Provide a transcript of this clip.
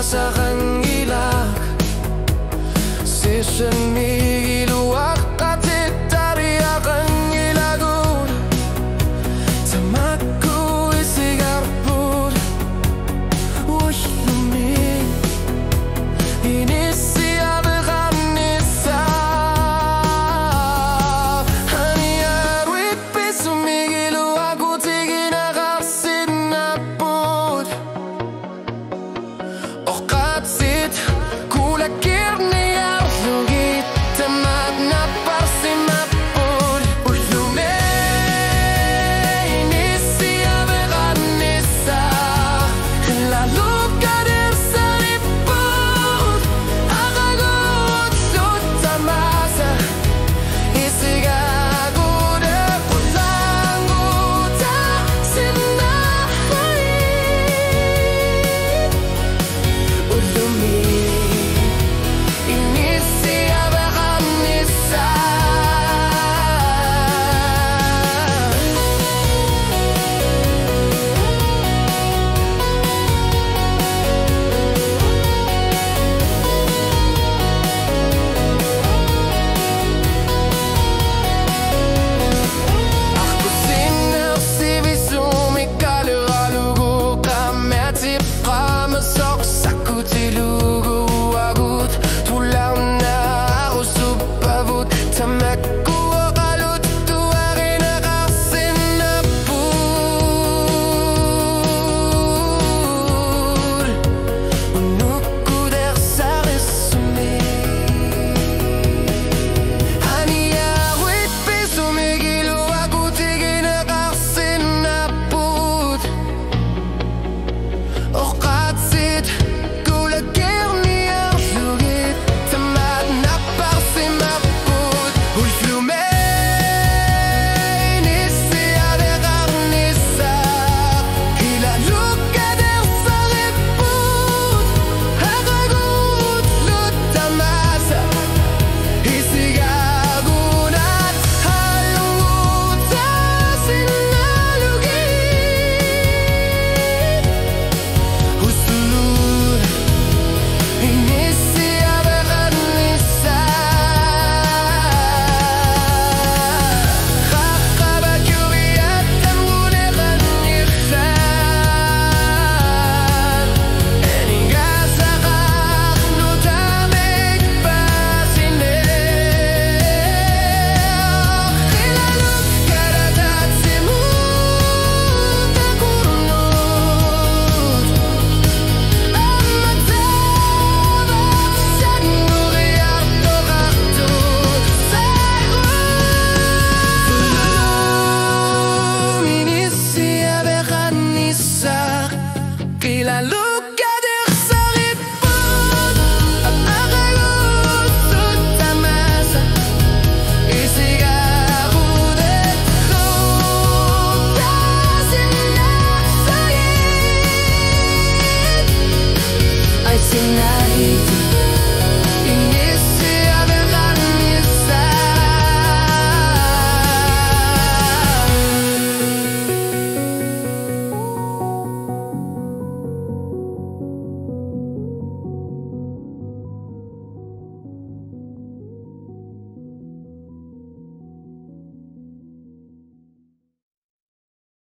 sa kang ilak Session migiluak Katit dari akan ilagun Tamaku isigarpun Uy luming Inisi abekanisa Haniar wipi sumigilu Aku tigin akasin naput Okatsit kulakir niya Lugit tamat na parsimapul Ulume Inisi abekanisa Lalo kader sa ripot Akagot lutamasa Isigagude pulanguta Sinahay Ulumi Inisi abekanisa Ako sinner si visumi kaligalugu Kametip kamasok saku tilugu agut Tulang na ako supabut Tamakku akalut tuwari na kasin na pul Unuku der sa resume Haniya wipi sumigilu Aku tigin na kasin na put Okatsit kulakir niya Lugit tamat na parsimaput Ulflume Inisi abekanisa Hilaluk kader sa riput Akagut lutamasa Isigagunat halunguta sinalugit Usulud Inisi abekanisa Kakabagyuriat ang gunekan ikhsan Eningasakak nutamik pasinek Hilaluk karatat simut akunut Amatabak sanuriat tokaktut Ulum inisi abekanisa Kilaluk kader sa ripot Akagut lutamasa Isigagudet lutasin na sayit Ay sinay